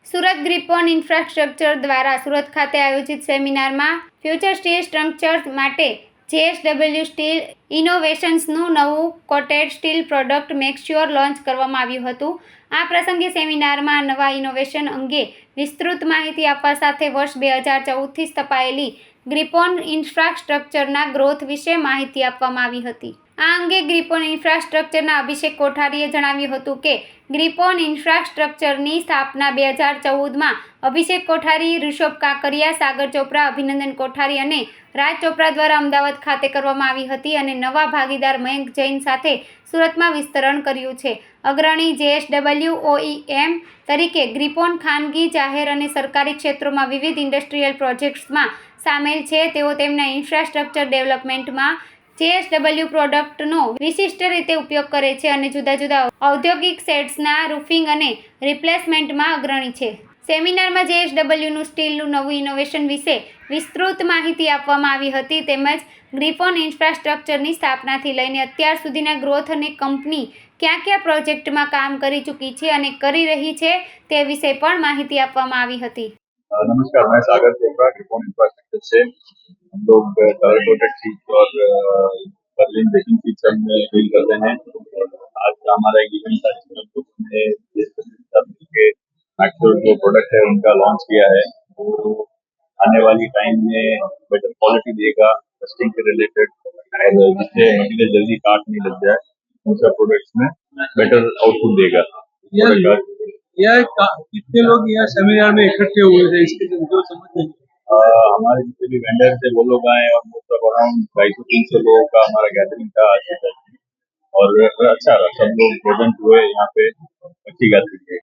Surat ગ્રીપોન infrastructure દ્વારા સુરત ખાતે આયોજિત સેમિનારમાં ફ્યુચર સ્ટીલ સ્ટ્રક્ચર્સ માટે JSW સ્ટીલ ઇનોવેશન્સનું નવું કોટેડ સ્ટીલ પ્રોડક્ટ મેક્સ્યોર લોન્ચ કરવામાં આવ્યું હતું. આ પ્રસંગે સેમિનારમાં નવા ઇનોવેશન અંગે વિસ્તૃત માહિતી આપવા સાથે વર્ષ 2014થી સ્થપાયેલી ગ્રીપોન ઇન્ફ્રાસ્ટ્રક્ચરના ગ્રોથ વિશે માહિતી આપવામાં આવી હતી. આ અંગે ગ્રીપોન ઇન્ફ્રાસ્ટ્રક્ચરના અભિષેક કોઠારીએ જણાવ્યું હતું કે ગ્રીપોન ઇન્ફ્રાસ્ટ્રક્ચરની સ્થાપના 2014માં અભિષેક કોઠારી, ઋષભ કાકરિયા, સાગર ચોપરા, અભિનંદન કોઠારી અને રાજ ચોપરા દ્વારા અમદાવાદ ખાતે કરવામાં આવી હતી અને નવા ભાગીદાર મયંક જૈન સાથે સુરતમાં વિસ્તરણ કર્યું છે. અગ્રણી JSW OEM તરીકે ગ્રીપોન ખાનગી, જાહેર અને સરકારી ક્ષેત્રોમાં વિવિધ ઇન્ડસ્ટ્રીયલ પ્રોજેક્ટ્સમાં સામેલ છે. તેઓ તેમના ઇન્ફ્રાસ્ટ્રક્ચર ડેવલપમેન્ટમાં JSW પ્રોડક્ટનો વિશિષ્ટ રીતે ઉપયોગ કરે છે અને જુદા જુદા ઔદ્યોગિક સેટ્સના રૂફિંગ અને રિપ્લેસમેન્ટમાં અગ્રણી છે. સેમિનારમાં JSWનું સ્ટીલનું નવું ઇનોવેશન વિશે વિસ્તૃત માહિતી આપવામાં આવી હતી તેમજ ગ્રીપોન ઇન્ફ્રાસ્ટ્રક્ચરની સ્થાપનાથી લઈને અત્યાર સુધીના ગ્રોથ અને કંપની કયા પ્રોજેક્ટમાં કામ કરી ચૂકી છે અને કરી રહી છે તે વિશે પણ માહિતી આપવામાં આવી હતી. नमस्कार, मैं सागर चोपड़ा ग्रीपॉन इंफ्रास्ट्रक्चर से। हम लोग कलर कोटेड शीट और पर्लिन बेकिंग सिस्टम में डील करते हैं। आज हमारा एक इवेंट था जिसमें हम लोगों ने के एक्चुअल जो प्रोडक्ट है उनका लॉन्च किया है, वो आने वाली टाइम में बेटर क्वालिटी देगा, टेस्टिंग से रिलेटेड, जिससे मटीरियल जल्दी काट नहीं लग जाए, उन सब प्रोडक्ट्स में बेटर आउटपुट देगा। कितने लोग यहाँ सेमिनार में इकट्ठे हुए थे, इसके जो समझ हमारे जितने भी वेंडर्स थे वो लोग आए और मोस्ट ऑफ अराउंड 250-300 लोगों का हमारा गैदरिंग था आज के दिन और अच्छा रहा, सब लोग प्रेजेंट हुए यहाँ पे, अच्छी गैदरिंग है।